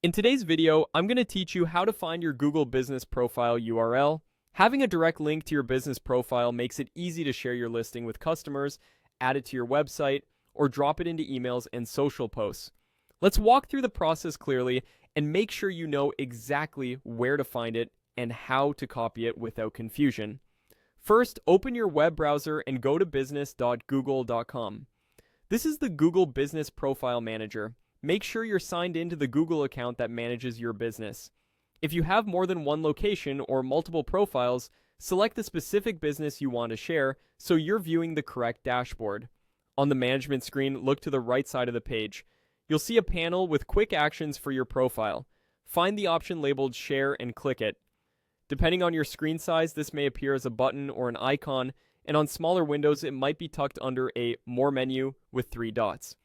In today's video, I'm going to teach you how to find your Google Business Profile URL. Having a direct link to your business profile makes it easy to share your listing with customers, add it to your website, or drop it into emails and social posts. Let's walk through the process clearly and make sure you know exactly where to find it and how to copy it without confusion. First, open your web browser and go to business.google.com. This is the Google Business Profile Manager. Make sure you're signed into the Google account that manages your business. If you have more than one location or multiple profiles, select the specific business you want to share so you're viewing the correct dashboard. On the management screen, look to the right side of the page. You'll see a panel with quick actions for your profile. Find the option labeled Share and click it. Depending on your screen size, this may appear as a button or an icon, and on smaller windows, it might be tucked under a More menu with 3 dots.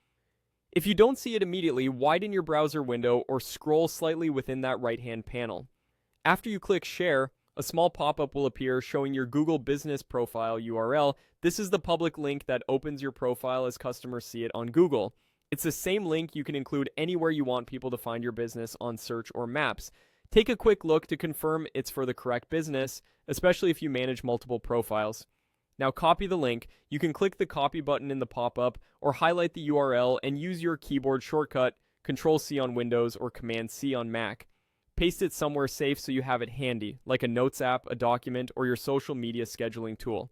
If you don't see it immediately, widen your browser window or scroll slightly within that right-hand panel. After you click Share, a small pop-up will appear showing your Google Business Profile URL. This is the public link that opens your profile as customers see it on Google. It's the same link you can include anywhere you want people to find your business on search or maps. Take a quick look to confirm it's for the correct business, especially if you manage multiple profiles. Now copy the link. You can click the copy button in the pop-up or highlight the URL and use your keyboard shortcut, Control-C on Windows or Command-C on Mac. Paste it somewhere safe so you have it handy, like a Notes app, a document, or your social media scheduling tool.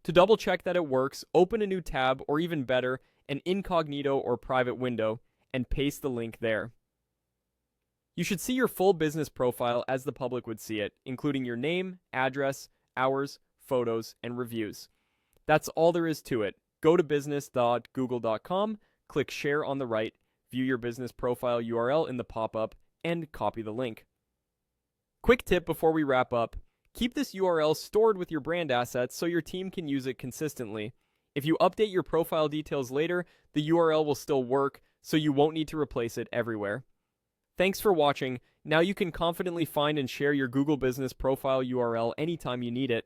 To double check that it works, open a new tab, or even better, an incognito or private window, and paste the link there. You should see your full business profile as the public would see it, including your name, address, hours, photos, and reviews. That's all there is to it. Go to business.google.com, click Share on the right, view your business profile URL in the pop-up, and copy the link. Quick tip before we wrap up, keep this URL stored with your brand assets so your team can use it consistently. If you update your profile details later, the URL will still work, so you won't need to replace it everywhere. Thanks for watching. Now you can confidently find and share your Google Business Profile URL anytime you need it.